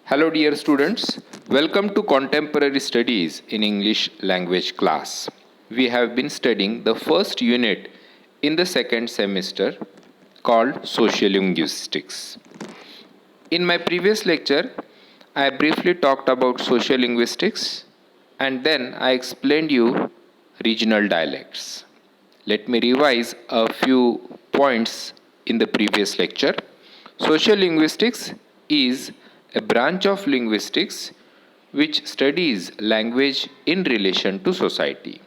Hello, dear students. Welcome to Contemporary Studies in English Language class. We have been studying the first unit in the second semester called Sociolinguistics. In my previous lecture, I briefly talked about sociolinguistics and then I explained you regional dialects. Let me revise a few points in the previous lecture. Sociolinguistics is a branch of linguistics which studies language in relation to society.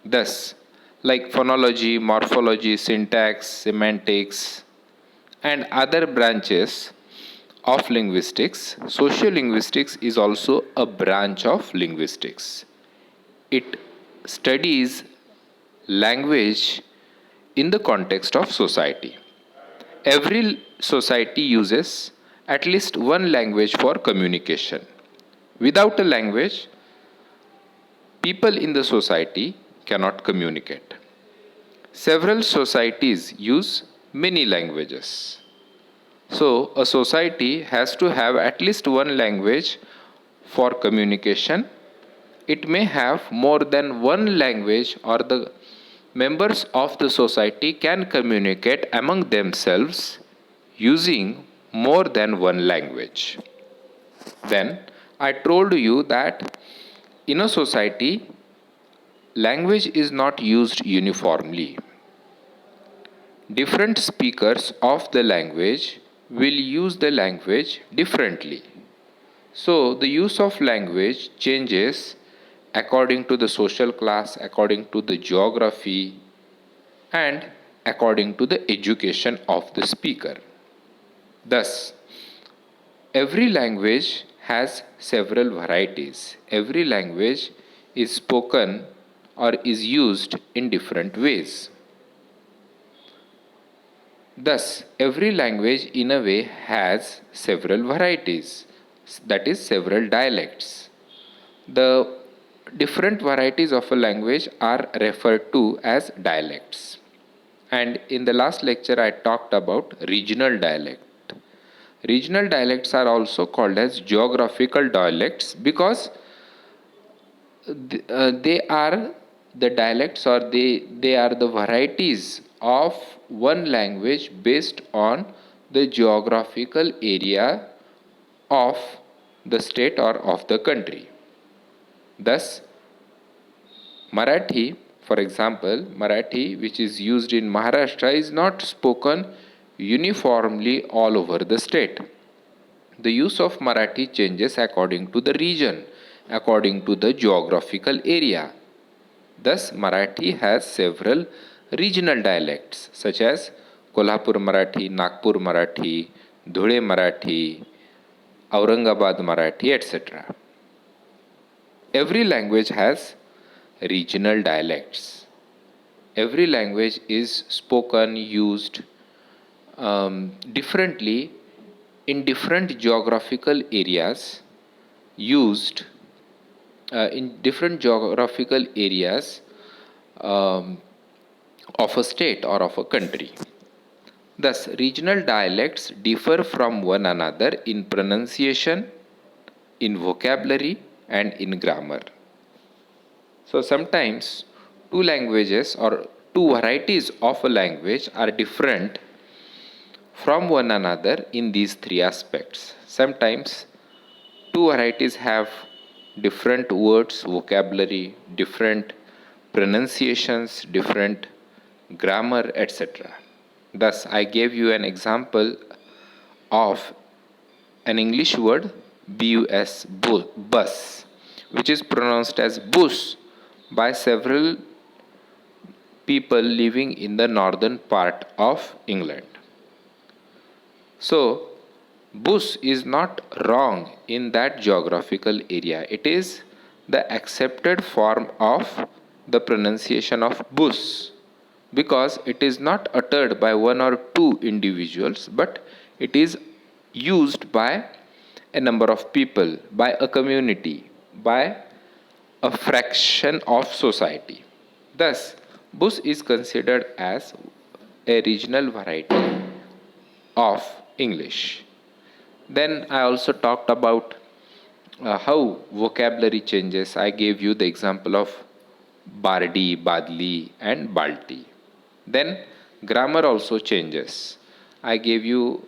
Thus, like phonology, morphology, syntax, semantics, and other branches of linguistics, sociolinguistics is also a branch of linguistics. It studies language in the context of society. Every society uses at least one language for communication. Without a language, people in the society cannot communicate. Several societies use many languages. So, a society has to have at least one language for communication. It may have more than one language, or the members of the society can communicate among themselves using more than one language. Then, I told you that in a society, language is not used uniformly. Different speakers of the language will use the language differently. So, the use of language changes according to the social class, according to the geography, and according to the education of the speaker. Thus, every language has several varieties. Every language is spoken or is used in different ways. Thus, every language in a way has several varieties, that is, several dialects. The different varieties of a language are referred to as dialects. And in the last lecture, I talked about regional dialect. Regional dialects are also called as geographical dialects because they are the dialects, or they are the varieties of one language based on the geographical area of the state or of the country. Thus, Marathi, for example, Marathi, which is used in Maharashtra, is not spoken uniformly all over the state. The use of Marathi changes according to the region, according to the geographical area. Thus, Marathi has several regional dialects such as Kolhapur Marathi, Nagpur Marathi, Dhule Marathi, Aurangabad Marathi, etc. Every language has regional dialects. Every language is spoken, used differently in different geographical areas, used in different geographical areas of a state or of a country. Thus, regional dialects differ from one another in pronunciation, in vocabulary, and in grammar. So, sometimes two languages or two varieties of a language are different from one another in these three aspects. Sometimes two varieties have different words, vocabulary, different pronunciations, different grammar, etc. Thus, I gave you an example of an English word bus, bus, which is pronounced as bus by several people living in the northern part of England. So, bus is not wrong in that geographical area. It is the accepted form of the pronunciation of bus because it is not uttered by one or two individuals, but it is used by a number of people, by a community, by a fraction of society. Thus, bus is considered as a regional variety of English. Then I also talked about how vocabulary changes. I gave you the example of bardi, badli, and balti. Then grammar also changes. I gave you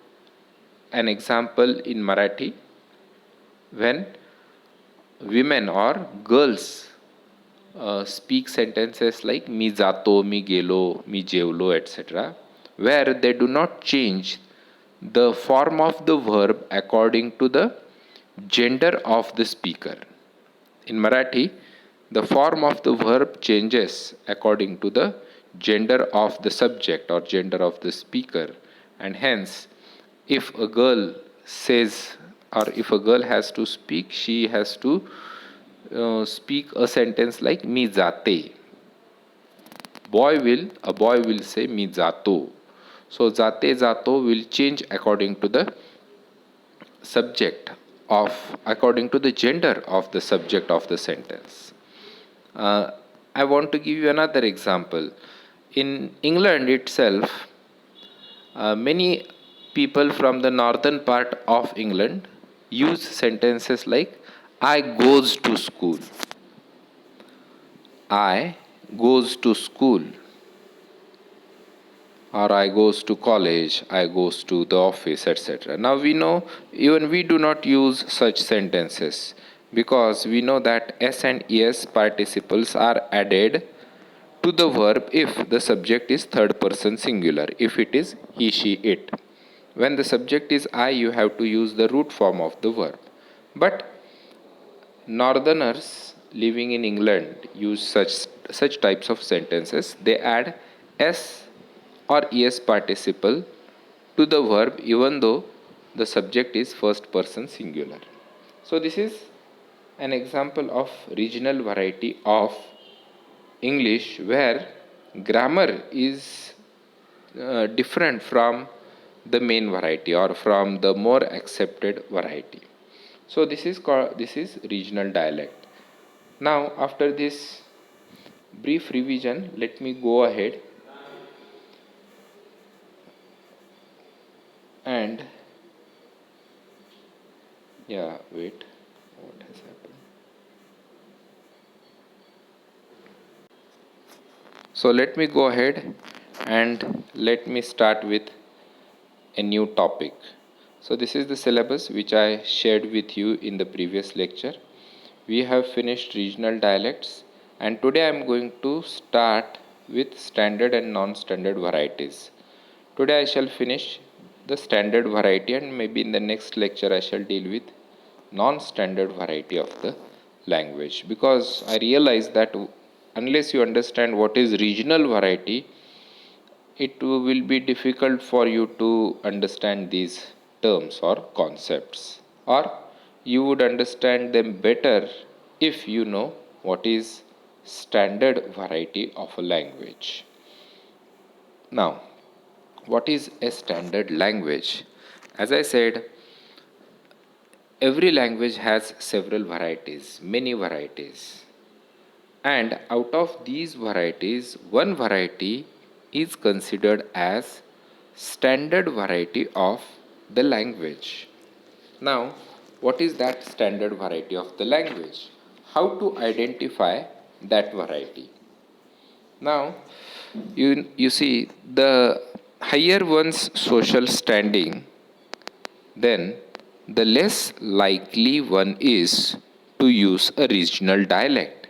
an example in Marathi when women or girls speak sentences like mi jato, mi gelo, mi jevlo, etc., where they do not change the form of the verb according to the gender of the speaker. In Marathi, the form of the verb changes according to the gender of the subject or gender of the speaker, and hence, if a girl says or if a girl has to speak, she has to speak a sentence like mi jate. A boy will say mi jato. So jate jato will change according to the gender of the subject of the sentence. Uh, I want to give you another example. In England itself, many people from the northern part of England use sentences like I goes to school, I goes to school, or I goes to college, I goes to the office, etc. Now we know even we do not use such sentences because we know that s and es participles are added to the verb if the subject is third person singular, if it is he, she, it. When the subject is I, you have to use the root form of the verb. But northerners living in England use such types of sentences. They add s or es participle to the verb even though the subject is first person singular. So this is an example of regional variety of English where grammar is different from the main variety or from the more accepted variety. So this is regional dialect. Now after this brief revision, let me go ahead and wait, what has happened? So let me go ahead and let me start with a new topic. So this is the syllabus which I shared with you in the previous lecture. We have finished regional dialects, and today I am going to start with standard and non-standard varieties. Today I shall finish the standard variety, and maybe in the next lecture I shall deal with non-standard variety of the language, because I realize that unless you understand what is regional variety, it will be difficult for you to understand these terms or concepts, or you would understand them better if you know what is standard variety of a language. Now, what is a standard language? As I said, every language has several varieties, many varieties. And out of these varieties, one variety is considered as standard variety of the language. Now, what is that standard variety of the language? How to identify that variety? Now, you see, the higher one's social standing, then the less likely one is to use a regional dialect,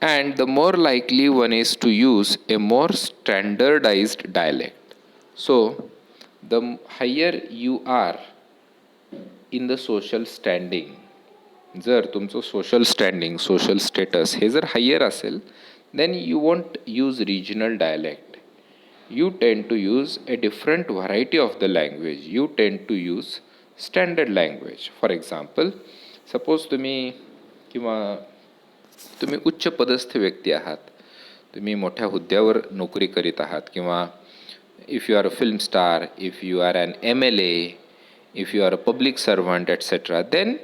and the more likely one is to use a more standardized dialect. So, the higher you are in the social standing, जर तुमचं social standing social status हे जर higher असेल, then you won't use regional dialect. You tend to use a different variety of the language. You tend to use standard language. For example, suppose तुम्ही उच्च पदस्थ व्यक्ती आहात, तुम्ही मोठ्या हुद्द्यावर नोकरी करीत आहात, किंवा if you are a film star, if you are an MLA, if you are a public servant, etc., then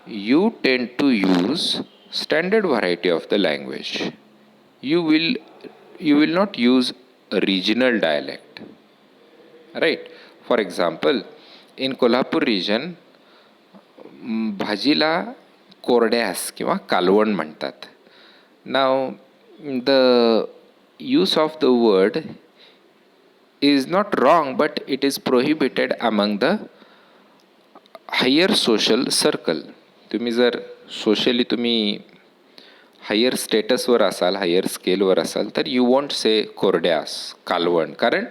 you tend to use standard variety of the language. You will not use a regional dialect, right? For example, in Kolhapur region भाजीला कोरड्यास किंवा कालवण म्हणतात. Now the use of the word is not wrong, but it is prohibited among the higher social circle. तुम्ही जर socially तुम्ही higher स्टेटसवर असाल, higher स्केलवर असाल, तर यू वॉन्ट से कोरड्यास, कालवण, कारण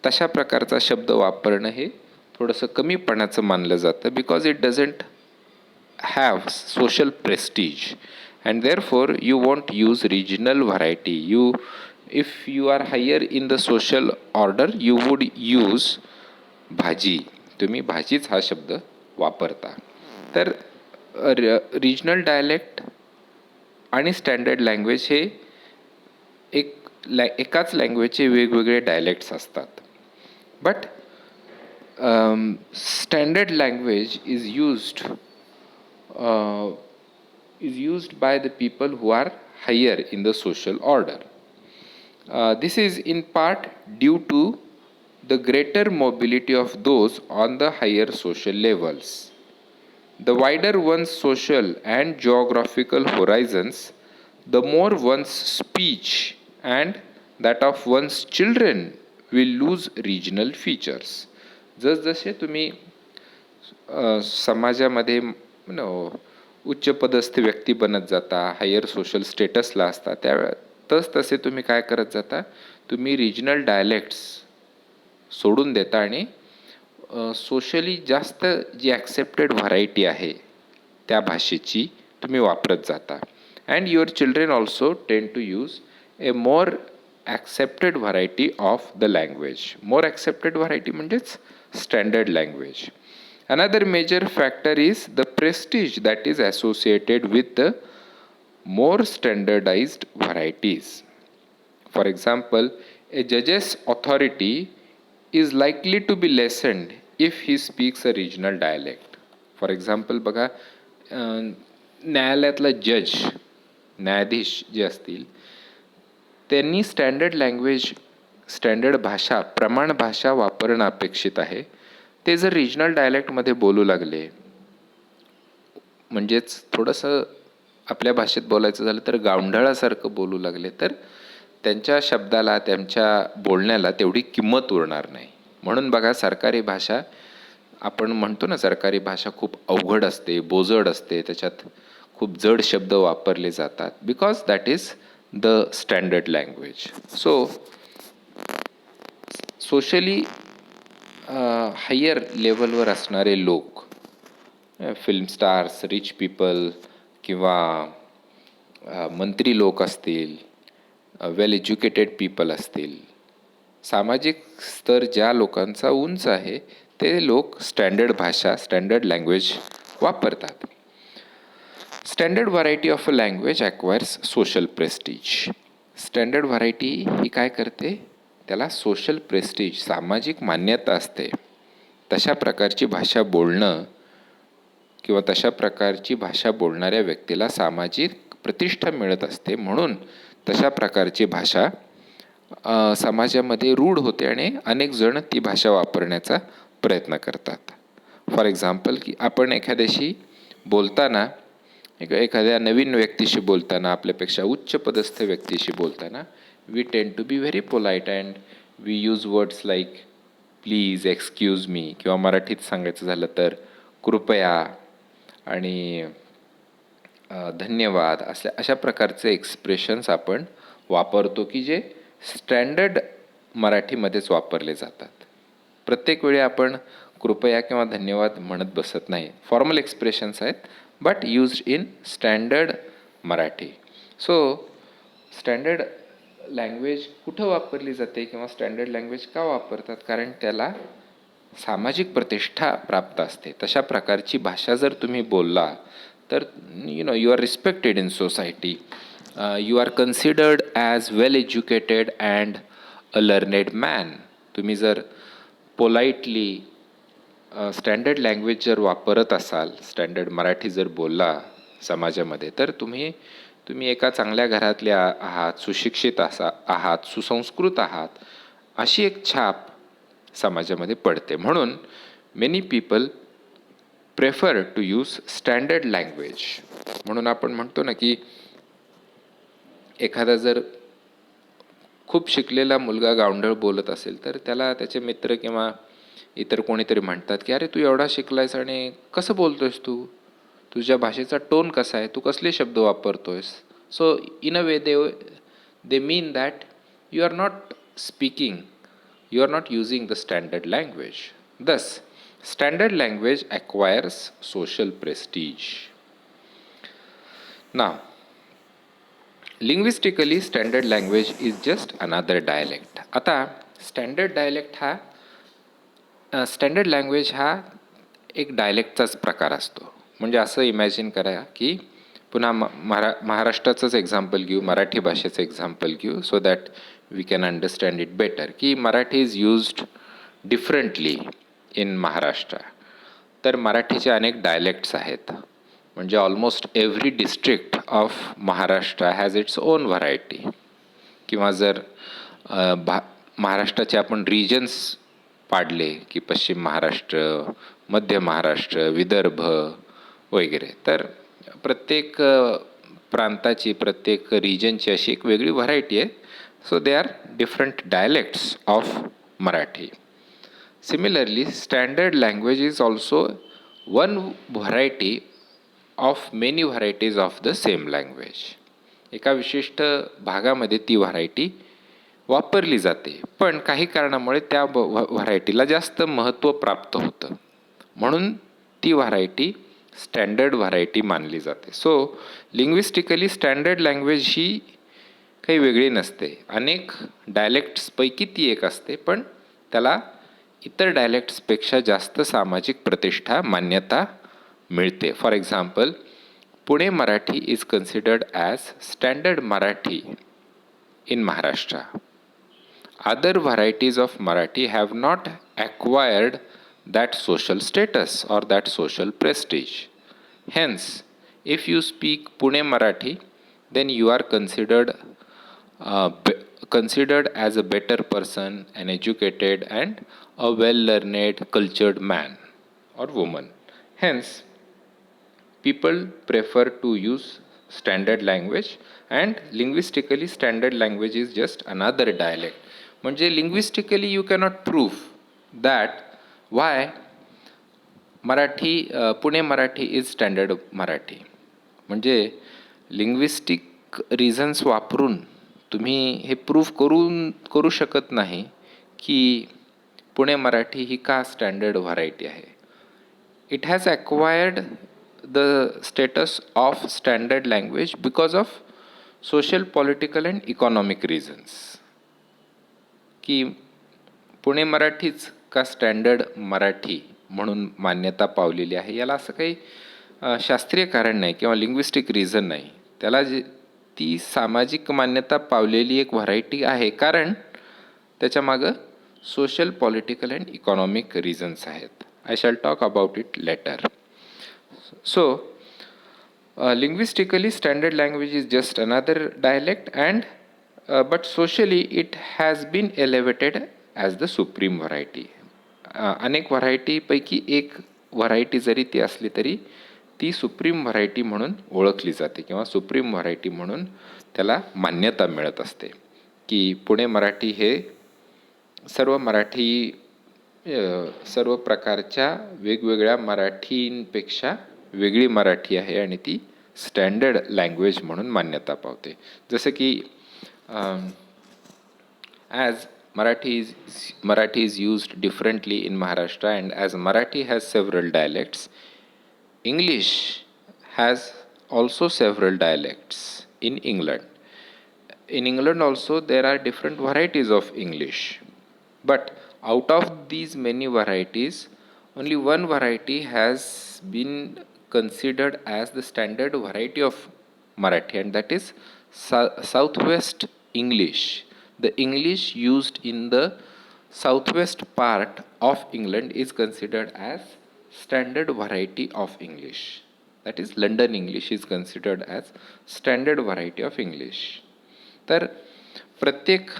तशा प्रकारचा शब्द वापरणं हे थोडंसं कमीपणाचं मानलं जातं, because it doesn't have social Prestige and therefore you want use regional variety. if you are higher in the social order you would use भाजी, तुम्ही भाजीच हा शब्द वापरता. तर रिजनल डायलेक्ट आणि स्टँडर्ड लँग्वेज हे एकाच लँग्वेजचे वेगवेगळे डायलेक्ट्स असतात. But standard language is used by the people who are higher in the social order. This is in part due to the greater mobility of those on the higher social levels. The wider one's social and geographical horizons, the more one's speech and that of one's children will lose regional features. जसजसे तुम्ही समाजामध्ये उच्च पदस्थ व्यक्ती बनत जाता, higher social स्टेटसला असता, तसे तुम्ही काय करत जाता, तुम्ही रिजनल डायलेक्ट्स सोडून देता आणि सोशली जास्त जी ॲक्सेप्टेड व्हरायटी आहे त्या भाषेची तुम्ही वापरत जाता. And your children also tend to use a more accepted variety of the language. More accepted variety म्हणजेच standard language. Another major factor is the prestige that is associated with the more standardized varieties. For example, a judge's authority is likely to be lessened if he speaks a regional dialect. For example, बघा, न्यायालयातला जज, न्यायाधीश जे असतील, त्यांनी standard language, standard भाषा, प्रमाण भाषा वापरणं अपेक्षित आहे. ते जर रिजनल डायलेक्टमध्ये बोलू लागले, म्हणजेच थोडंसं आपल्या भाषेत बोलायचं झालं तर गावंढळासारखं बोलू लागले, तर त्यांच्या शब्दाला, त्यांच्या बोलण्याला तेवढी किंमत उरणार नाही. म्हणून बघा, सरकारी भाषा आपण म्हणतो ना, सरकारी भाषा खूप अवघड असते, बोजड असते, त्याच्यात खूप जड शब्द वापरले जातात, because that is the standard language. So socially higher लेवलवर असणारे लोक, फिल्म स्टार्स, रिच पीपल किंवा मंत्री लोक असतील, वेल एज्युकेटेड पीपल असतील, सामाजिक स्तर ज्या लोकांचा उंच आहे ते लोक स्टँडर्ड भाषा, स्टँडर्ड लँग्वेज वापरतात. Standard variety of a language acquires social prestige. Standard variety ही काय करते, त्याला सोशल प्रेस्टीज, सामाजिक मान्यता असते. तशा प्रकारची भाषा बोलणं किंवा तशा प्रकारची भाषा बोलणाऱ्या व्यक्तीला सामाजिक प्रतिष्ठा मिळत असते. म्हणून तशा प्रकारची भाषा समाजामध्ये रूढ होते आणि अनेक जण ती भाषा वापरण्याचा प्रयत्न करतात. फॉर एक्झाम्पल, की आपण एखाद्याशी बोलताना, एखाद्या नवीन व्यक्तीशी बोलताना, आपल्यापेक्षा उच्च पदस्थ व्यक्तीशी बोलताना, we tend to be very polite and we use words like please, excuse me, किंवा मराठीत सांगायचं झालं तर कृपया आणि धन्यवाद, अशा प्रकारचे एक्सप्रेशन्स आपण वापरतो की जे स्टँडर्ड मराठीमध्येच वापरले जातात. प्रत्येक वेळी आपण कृपया किंवा धन्यवाद म्हणत बसत नाही. फॉर्मल एक्सप्रेशन्स आहेत, but used in standard Marathi. So standard language कुठं वापरली जाते किंवा स्टँडर्ड लँग्वेज का वापरतात, कारण त्याला सामाजिक प्रतिष्ठा प्राप्त असते. तशा प्रकारची भाषा जर तुम्ही बोलला तर you are respected in society, you are considered as well educated and a learned man. तुम्ही जर पोलाइटली स्टँडर्ड लँग्वेज जर वापरत असाल, स्टँडर्ड मराठी जर बोलला समाजामध्ये, तर तुम्ही एका चांगल्या घरातल्या आहात, सुशिक्षित आहात, सुसंस्कृत आहात, अशी एक छाप समाजामध्ये पडते. म्हणून many people prefer to use standard language. म्हणून आपण म्हणतो ना की एखादा जर खूप शिकलेला मुलगा गावंढळ बोलत असेल तर त्याला त्याचे मित्र किंवा इतर कोणीतरी म्हणतात की अरे तू एवढा शिकलायस आणि कसं बोलतोयस तू, तुझ्या भाषेचा टोन कसा आहे, तू कसले शब्द वापरतोयस. So in a way they mean that you are not speaking, you are not using the standard language. Thus, standard language acquires social prestige. Now, linguistically, standard language is just another dialect. आता standard dialect हा standard language हा एक डायलेक्टचाच प्रकार असतो. म्हणजे असं imagine करा की पुन्हा महाराष्ट्राचंच एक्झाम्पल घेऊ, मराठी भाषेचं एक्झाम्पल घेऊ, so that we can understand it better. की Marathi is used differently in Maharashtra. तर मराठीचे अनेक डायलेक्ट्स आहेत. म्हणजे almost every district of Maharashtra has its own variety. किंवा जर महाराष्ट्राचे आपण रिजन्स पाडले की पश्चिम महाराष्ट्र, मध्य महाराष्ट्र, विदर्भ वगैरे, तर प्रत्येक प्रांताची, प्रत्येक रिजनची अशी एक वेगळी व्हरायटी आहे. So they are different dialects of Marathi. Similarly standard language is also one variety of many varieties of the same language. एका विशिष्ट भागामध्ये ती व्हरायटी वापरली जाते, पण काही कारणामुळे त्या व्हरायटीला जास्त महत्त्व प्राप्त होतं, म्हणून ती व्हरायटी स्टँडर्ड व्हरायटी मानली जाते. सो लिंग्विस्टिकली स्टँडर्ड लँग्वेज ही काही वेगळी नसते. अनेक डायलेक्ट्सपैकी ती एक असते, पण त्याला इतर डायलेक्ट्सपेक्षा जास्त सामाजिक प्रतिष्ठा, मान्यता मिळते. For example, Pune Marathi is considered as standard Marathi in Maharashtra. Other varieties of Marathi have not acquired that social status or that social prestige. Hence, if you speak Pune Marathi, then you are considered as a better person, an educated and a well-learned, cultured man or woman. Hence, people prefer to use standard language, and linguistically standard language is just another dialect. म्हणजे linguistically you cannot prove that Y Pune Marathi is standard Marathi. म्हणजे linguistic reasons वापरून तुम्ही हे prove करू शकत नाही की पुणे मराठी ही का स्टँडर्ड व्हरायटी आहे. It has acquired the status of standard language because of social, political and economic reasons. की पुणे मराठीच का स्टँडर्ड मराठी म्हणून मान्यता पावलेली आहे, याला असं काही शास्त्रीय कारण नाही किंवा लिंग्विस्टिक रिझन नाही. त्याला ती सामाजिक मान्यता पावलेली एक व्हरायटी आहे, कारण त्याच्यामागं social, political and economic reasons आहेत. I shall talk about it later. So linguistically standard language is just another dialect, and but socially it has been elevated as the supreme variety. अनेक व्हरायटीपैकी एक variety जरी ती असली तरी ती supreme variety म्हणून ओळखली जाते किंवा सुप्रीम व्हरायटी म्हणून त्याला मान्यता मिळत असते. की पुणे मराठी हे सर्व प्रकारच्या वेगवेगळ्या मराठींपेक्षा वेगळी मराठी आहे आणि ती स्टँडर्ड लँग्वेज म्हणून मान्यता पावते. जसं की as Marathi is used differently in Maharashtra, and as Marathi has several dialects, English has also several dialects in England. In England also there are different varieties of English, but out of these many varieties, only one variety has been considered as the standard variety of Marathi, and that is Southwest English. The English used in the southwest part of England is considered as standard variety of English. That is, London English is considered as standard variety of English. तर प्रत्येक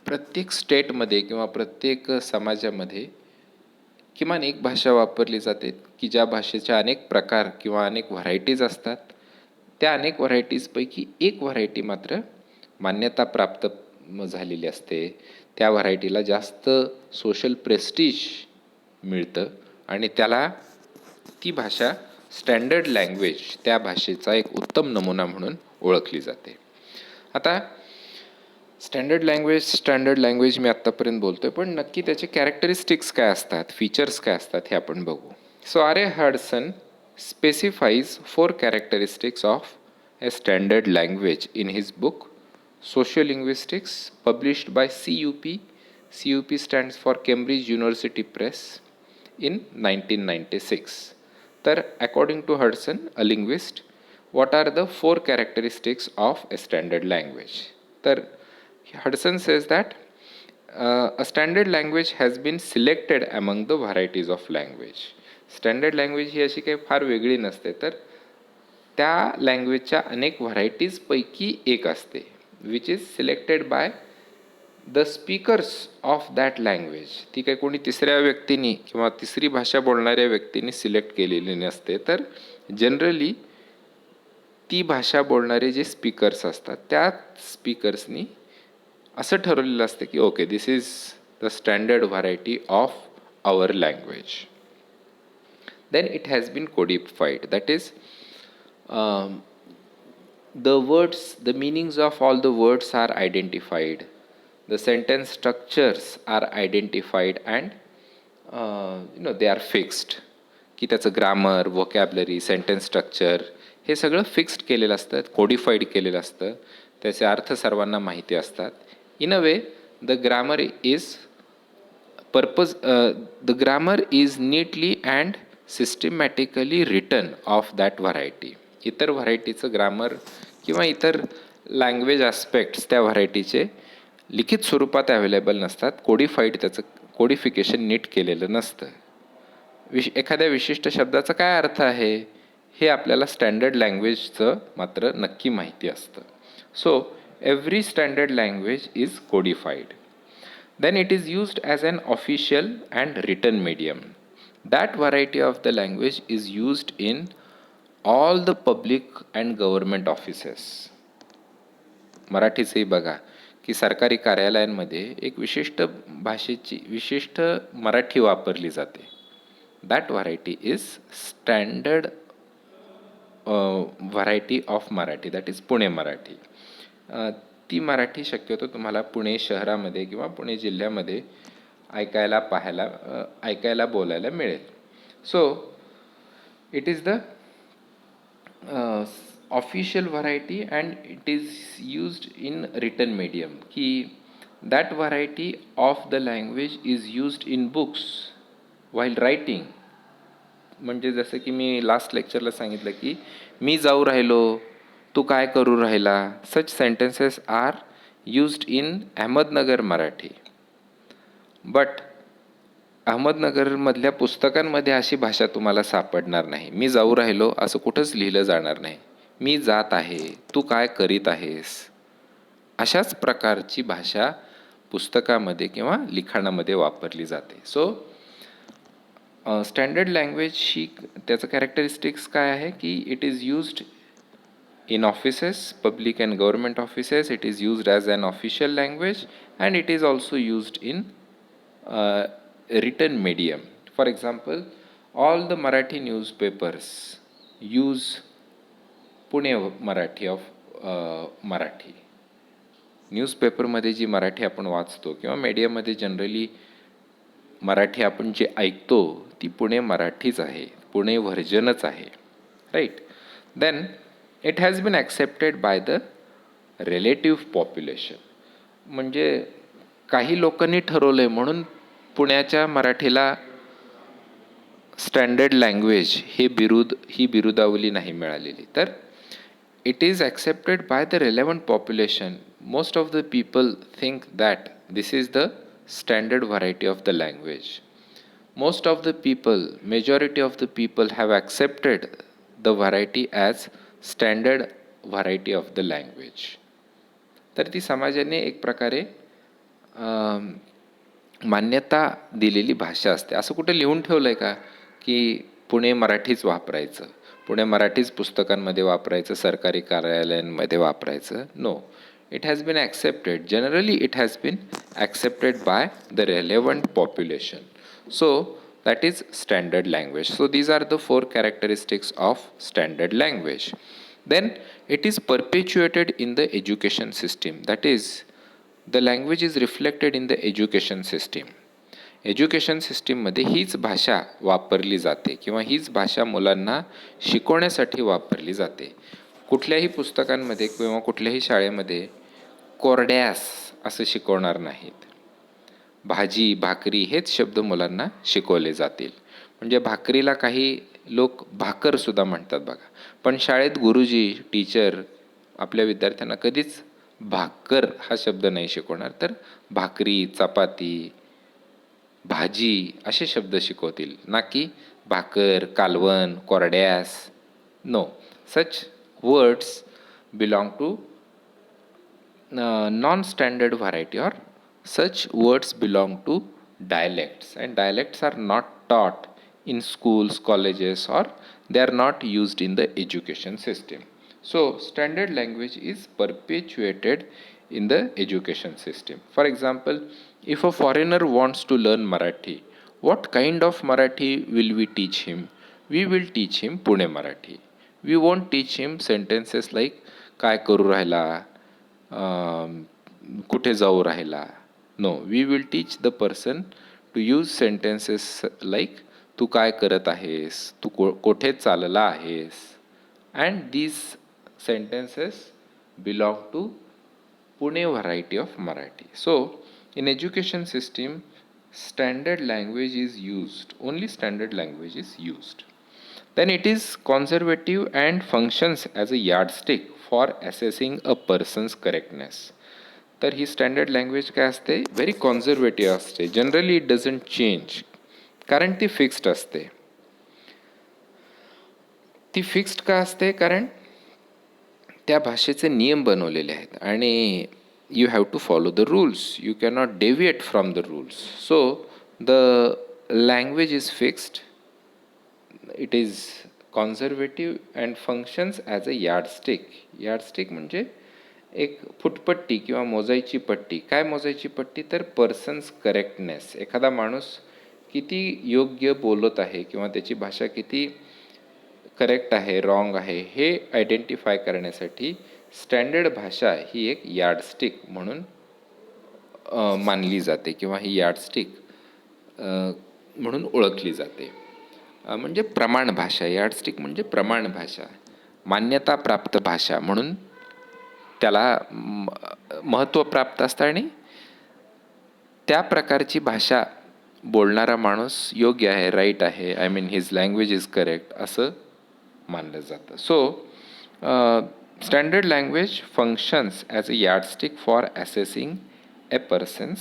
प्रत्येक स्टेटमध्ये किंवा प्रत्येक समाजामध्ये किमान एक भाषा वापरली जाते की ज्या भाषेच्या अनेक प्रकार किंवा अनेक व्हरायटीज असतात. त्या अनेक व्हरायटीजपैकी एक व्हरायटी मात्र मान्यता प्राप्त झालेली असते. त्या व्हरायटीला जास्त सोशल प्रेस्टीज मिळतं आणि त्याला ती भाषा स्टँडर्ड लँग्वेज त्या भाषेचा एक उत्तम नमुना म्हणून ओळखली जाते. आता स्टँडर्ड लँग्वेज मी आत्तापर्यंत बोलतोय, पण नक्की त्याचे कॅरेक्टरिस्टिक्स काय असतात, फीचर्स काय असतात हे आपण बघू. So R Hudson specifies 4 characteristics of a standard language in his book Sociolinguistics, published by CUP. CUP stands for Cambridge University Press in 1996. तर according to Hudson, a linguist, what are the 4 characteristics of a standard language? तर Hudson says that a standard language has been selected among the varieties of language. Standard language ही अशी काही फार वेगळी नसते, तर त्या लँग्वेजच्या अनेक व्हरायटीजपैकी एक असते, which is selected by the speakers of that language. ती काही कोणी तिसऱ्या व्यक्तींनी किंवा तिसरी भाषा बोलणाऱ्या व्यक्तींनी सिलेक्ट केलेली नसते, तर जनरली ती भाषा बोलणारे जे स्पीकर्स असतात त्या स्पीकर्सनी असं ठरवलेलं असतं की okay, this is the standard variety of our language. Then it has been codified, that is the words, the meanings of all the words are identified, the sentence structures are identified and they are fixed. की त्याचं grammar, vocabulary, sentence structure हे सगळं fixed केलेलं असतं, कोडिफाईड केलेलं असतं, त्याचे अर्थ सर्वांना माहिती असतात. In a way the grammar is neatly and systematically written of that variety. इतर व्हरायटीचं ग्रामर किंवा इतर लँग्वेज ॲस्पेक्ट्स त्या व्हरायटीचे लिखित स्वरूपात अवेलेबल नसतात, त्याचं कोडिफिकेशन नीट केलेलं नसतं. एखाद्या विशिष्ट शब्दाचा काय अर्थ आहे हे आपल्याला स्टँडर्ड लँग्वेजचं मात्र नक्की माहिती असतं. So every standard language is codified. Then it is used as an official and written medium. That variety of the language is used in all the public and government offices. मराठीचंही बघा की सरकारी कार्यालयांमध्ये एक विशिष्ट भाषेची विशिष्ट मराठी वापरली जाते. That variety is standard variety of Marathi, that is Pune Marathi. ती मराठी शक्यतो तुम्हाला पुणे शहरामध्ये किंवा पुणे जिल्ह्यामध्ये ऐकायला बोलायला मिळेल. So it is the official variety and it is used in written medium. की that variety of the language is used in books while writing. म्हणजे जसं की मी लास्ट लेक्चरला सांगितलं की मी जाऊ राहिलो, तू काय करू राहिला, such sentences are used in Ahmednagar Marathi. But अहमदनगरमधल्या पुस्तकांमध्ये अशी भाषा तुम्हाला सापडणार नाही. मी जाऊ राहिलो असं कुठंच लिहिलं जाणार नाही. मी जात आहे, तू काय करीत आहेस, अशाच प्रकारची भाषा पुस्तकामध्ये किंवा लिखाणामध्ये वापरली जाते. सो स्टँडर्ड लँग्वेज ही त्याचं कॅरेक्टरिस्टिक्स काय आहे की it is used in offices, public and government offices. It is used as an official language and it is also used in written medium. For example, all the Marathi newspapers use Pune Marathi of Marathi. न्यूजपेपरमध्ये जी मराठी आपण वाचतो किंवा मीडियामध्ये generally Marathi आपण जे ऐकतो ती पुणे मराठीच आहे, पुणे व्हर्जनच आहे, right. Then it has been accepted by the relative population. म्हणजे काही लोकांनी ठरवलं आहे म्हणून पुण्याच्या मराठीला स्टँडर्ड लँग्वेज ही बिरुदावली नाही मिळालेली. तर it is accepted by the relevant population. Most of the people think that this is the standard variety of the language. Most of the people, majority of the people have accepted the variety as standard variety of the language. तर ती समाजाने एक प्रकारे मान्यता दिलेली भाषा असते. असं कुठे लिहून ठेवलं आहे का की पुणे मराठीच वापरायचं, पुणे मराठीच पुस्तकांमध्ये वापरायचं, सरकारी कार्यालयांमध्ये वापरायचं? No. It has been accepted. Generally, it has been accepted by the relevant population. So, that is standard language. So, these are the 4 characteristics of standard language. Then, it is perpetuated in the education system. That is, the language is reflected in the education system. Education सिस्टीममध्ये हीच भाषा वापरली जाते किंवा हीच भाषा मुलांना शिकवण्यासाठी वापरली जाते. कुठल्याही पुस्तकांमध्ये किंवा कुठल्याही शाळेमध्ये कोरड्यास असं शिकवणार नाहीत. भाजी, भाकरी हेच शब्द मुलांना शिकवले जातील. म्हणजे भाकरीला काही लोक भाकरसुद्धा म्हणतात बघा. पण शाळेत गुरुजी, टीचर आपल्या विद्यार्थ्यांना कधीच भाकर हा शब्द नाही शिकवणार, तर भाकरी, चपाती, भाजी असे शब्द शिकवतील, ना की भाकर, कालवण, कोरड्यास. No, such words belong to non-standard variety, or such words belong to dialects, and dialects are not taught in schools, colleges, or they are not used in the education system. So standard language is perpetuated in the education system. For example, if a foreigner wants to learn Marathi, what kind of Marathi will we teach him? We will teach him Pune Marathi. We won't teach him sentences like काय करू राहिला, कुठे जाऊ राहिला. No, we will teach the person to use sentences like तू काय करत आहेस, तू कोठे चालला आहेस. And these sentences belong to Pune variety of Marathi. So in education system standard language is used, only standard language is used. Then it is conservative and functions as a yardstick for assessing a person's correctness. तर ही standard language काय असते? Very conservative असते. Generally it doesn't change, कारण ती fixed असते. ती fixed का असते? कारण त्या भाषेचे नियम बनवलेले आहेत आणि you have to follow the rules. You cannot deviate from the rules. So the language is fixed. It is conservative and functions as a yardstick. Yardstick म्हणजे एक फुटपट्टी किंवा मोजायची पट्टी. काय मोजायची पट्टी? तर पर्सन्स करेक्टनेस. एखादा माणूस किती योग्य बोलत आहे किंवा त्याची भाषा किती करेक्ट आहे, रॉंग आहे, हे आयडेंटिफाय करण्यासाठी स्टँडर्ड भाषा ही एक यार्डस्टिक म्हणून मानली जाते किंवा ही यार्डस्टिक म्हणून ओळखली जाते. म्हणजे प्रमाण भाषा. यार्डस्टिक म्हणजे प्रमाण भाषा, मान्यताप्राप्त भाषा म्हणून त्याला महत्त्व प्राप्त असतं आणि त्या प्रकारची भाषा बोलणारा माणूस योग्य आहे, राईट आहे, I mean his language is correct असं मानलं जातं. So standard language functions as a yardstick for assessing a person's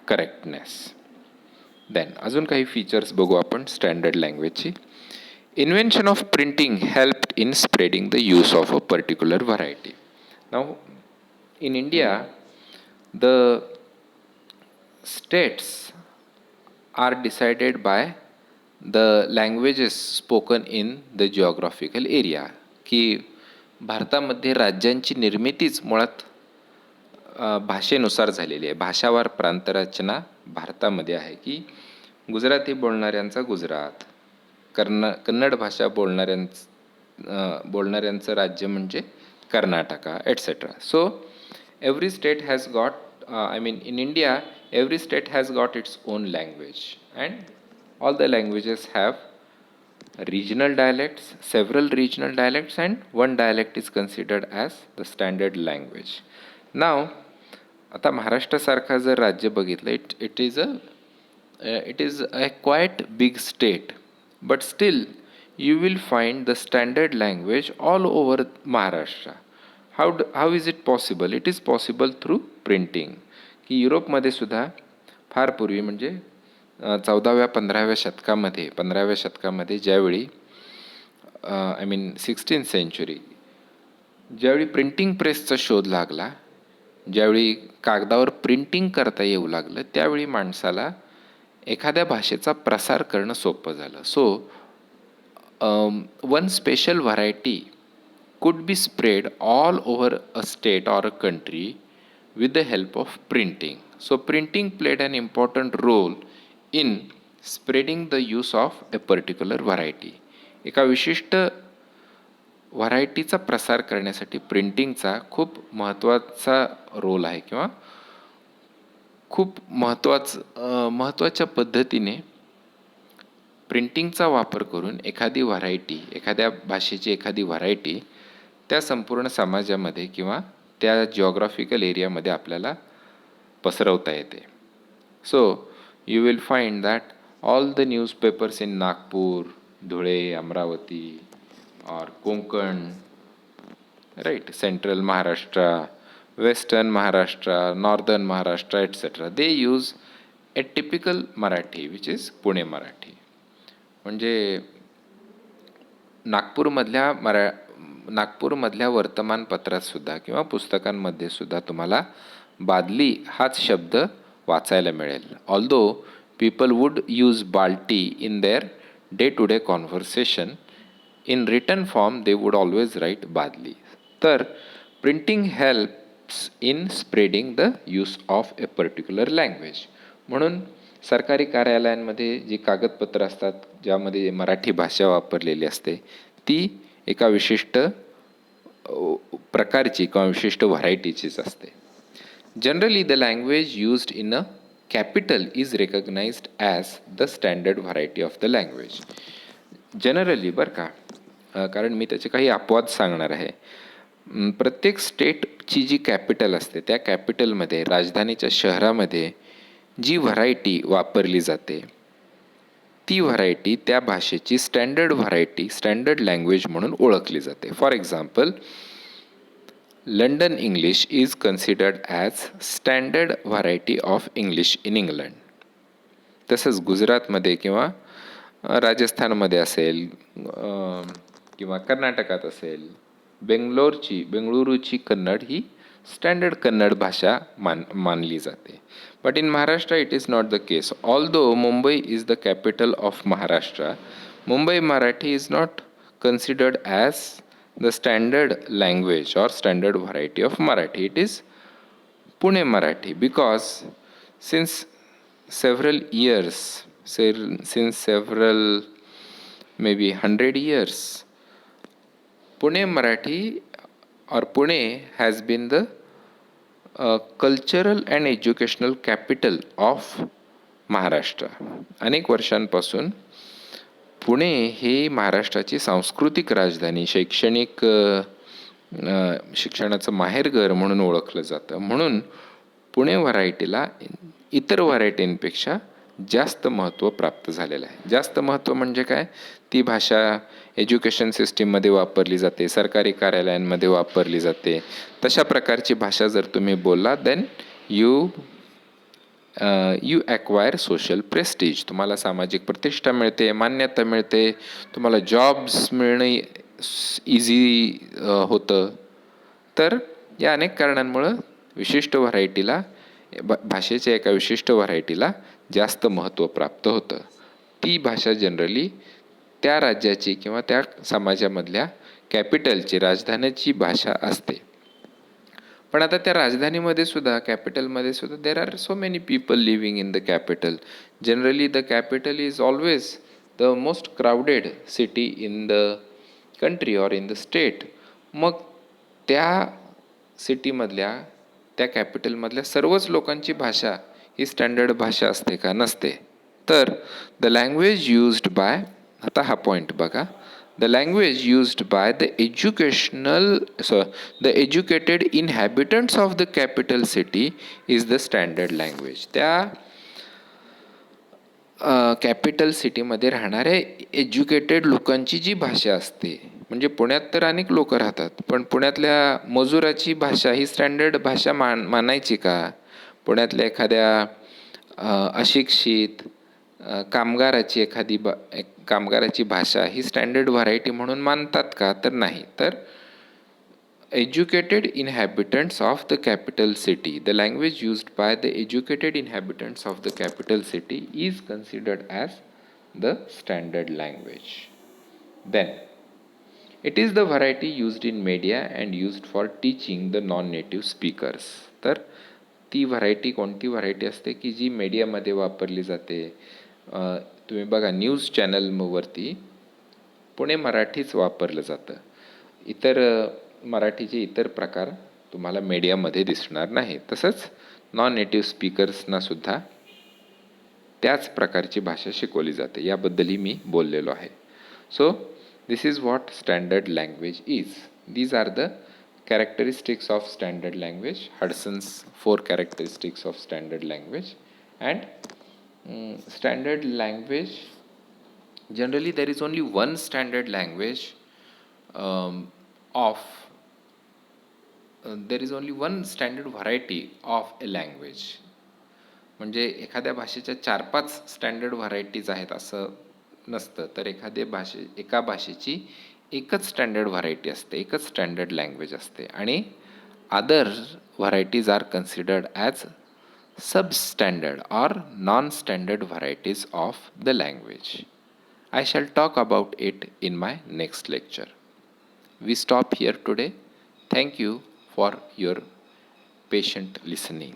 correctness. Then अजून काही फीचर्स बघू आपण स्टँडर्ड लँग्वेजची. Invention of printing helped in spreading the use of a particular variety. Now in India the states are decided by the languages spoken in the geographical area. की भारतामध्ये राज्यांची निर्मितीच मुळात भाषेनुसार झालेली आहे. भाषावार प्रांतरचना भारतामध्ये आहे की गुजराती बोलणाऱ्यांचा गुजरात, कन्नड भाषा बोलणाऱ्यांचं राज्य म्हणजे Karnataka, etcetera. So every state has got in India every state has got its own language, and all the languages have regional dialects, several regional dialects, and one dialect is considered as the standard language. Now आता महाराष्ट्रासारखा जर राज्य बघितलं, it is a quite big state, but still you will find the standard language all over Maharashtra. How is it possible? It is possible through printing. की युरोपमध्ये सुद्धा फार पूर्वी म्हणजे 14व्या-15व्या शतकामध्ये ज्यावेळी 16th सेंचुरी ज्यावेळी प्रिंटिंग प्रेसचा शोध लागला, ज्यावेळी कागदावर प्रिंटिंग करता येऊ लागलं त्यावेळी माणसाला एखाद्या भाषेचा प्रसार करणं सोपं झालं. So one special variety could be spread all over a state or a country with the help of printing. So printing played an important role in spreading the use of a particular variety. एका विशिष्ट व्हरायटीचा प्रसार करण्यासाठी प्रिंटिंगचा खूप महत्त्वाचा role आहे किंवा खूप महत्त्वाच्या पद्धतीने प्रिंटिंगचा वापर करून एखादी व्हरायटी, एखाद्या भाषेची एखादी व्हरायटी त्या संपूर्ण समाजामध्ये किंवा त्या जिओग्राफिकल एरियामध्ये आपल्याला पसरवता येते. So you will find that all the newspapers in Nagpur, Dhule, Amravati और Konkan, right, central Maharashtra, western Maharashtra, northern Maharashtra, etc. They use a typical Marathi which is Pune Marathi. म्हणजे नागपूरमधल्या वर्तमानपत्रात सुद्धा किंवा पुस्तकांमध्ये सुद्धा तुम्हाला बादली हाच शब्द वाचायला मिळेल. Although people would use balti in their day to day conversation, in written form they would always write badli. तर printing helps in spreading the use of a particular language. म्हणून सरकारी कार्यालयांमध्ये जी कागदपत्र असतात ज्यामध्ये मराठी भाषा वापरलेली असते ती एका विशिष्ट प्रकारची किंवा विशिष्ट व्हरायटीचीच असते. Generally the language used in a capital is recognised as the standard variety of the language. Generally बरं का, कारण मी त्याचे काही अपवाद सांगणार आहे. प्रत्येक स्टेटची जी कॅपिटल असते त्या कॅपिटलमध्ये, राजधानीच्या शहरामध्ये जी व्हरायटी वापरली जाते ती व्हरायटी त्या भाषेची स्टँडर्ड व्हरायटी, स्टँडर्ड लँग्वेज म्हणून ओळखली जाते. For example, London English is considered as standard variety of English in England. तसंच गुजरातमध्ये किंवा राजस्थानमध्ये असेल किंवा कर्नाटकात असेल, बेंगळुरूची कन्नड ही स्टँडर्ड कन्नड भाषा मानली जाते. But in Maharashtra it is not the case. Although Mumbai is the capital of Maharashtra, Mumbai Marathi is not considered as the standard language or standard variety of Marathi. It is Pune Marathi because since several years, since several maybe 100 years, Pune Marathi or Pune has been the cultural and educational capital of Maharashtra. अनेक वर्षांपासून पुणे हे महाराष्ट्राची सांस्कृतिक राजधानी, शैक्षणिक शिक्षणाचं माहेरघर म्हणून ओळखलं जातं. म्हणून पुणे व्हरायटीला इतर व्हरायटींपेक्षा जास्त महत्त्व प्राप्त झालेलं आहे. जास्त महत्त्व म्हणजे काय, ती भाषा एज्युकेशन सिस्टीममध्ये वापरली जाते, सरकारी कार्यालयांमध्ये वापरली जाते. तशा प्रकारची भाषा जर तुम्ही बोलला then you acquire social prestige. तुम्हाला सामाजिक प्रतिष्ठा मिळते, मान्यता मिळते, तुम्हाला जॉब्स मिळणं इझी होतं. तर या अनेक कारणांमुळं विशिष्ट व्हरायटीला, भाषेच्या एका विशिष्ट व्हरायटीला जास्त महत्त्व प्राप्त होतं. ती भाषा जनरली त्या राज्याची किंवा त्या समाजामधल्या कॅपिटलची, राजधानीची भाषा असते. पण आता त्या राजधानीमध्ये सुद्धा, कॅपिटलमध्ये सुद्धा there are so many people living in the capital. Generally the capital is always the most crowded city in the country or in the state. मग त्या सिटीमधल्या, त्या कॅपिटलमधल्या सर्वच लोकांची भाषा ही स्टँडर्ड भाषा असते का? नसते. तर द लँग्वेज यूज्ड बाय, आता हा पॉईंट बघा, the language used by the educated inhabitants of the capital city is the standard language. त्या कॅपिटल सिटीमध्ये राहणाऱ्या एज्युकेटेड लोकांची जी भाषा असते, म्हणजे पुण्यात तर अनेक लोक राहतात, पण पुण्यातल्या मजुराची भाषा ही स्टँडर्ड भाषा मानायची का? पुण्यातल्या एखाद्या अशिक्षित कामगाराची भाषा ही स्टँडर्ड व्हरायटी म्हणून मानतात का? तर नाही. तर educated inhabitants of the capital city. The language used by the educated inhabitants of the capital city is considered as the standard language. Then, it is the variety used in media and used for teaching the non-native speakers. तर ती variety कोणती variety असते की जी मीडियामध्ये वापरली जाते. तुम्ही बघा न्यूज चॅनलवरती पुणे मराठीच वापरलं जातं. इतर मराठीचे इतर प्रकार तुम्हाला मीडियामध्ये दिसणार नाही. तसंच नॉन नेटिव्ह स्पीकर्सनासुद्धा त्याच प्रकारची भाषा शिकवली जाते. याबद्दलही मी बोललेलो आहे. So this is what standard language is. These are the characteristics of standard language, Hudson's 4 characteristics of standard language. And standard language, generally there is only one standard language there is only one standard variety of a language. म्हणजे एखाद्या भाषेच्या 4-5 standard varieties आहेत असं नसतं. तर एका भाषेची एकच स्टँडर्ड व्हरायटी असते, एकच स्टँडर्ड लँग्वेज असते आणि other varieties are considered as sub standard or non standard varieties of the language. I shall talk about it in my next lecture. We stop here today. Thank you for your patient listening.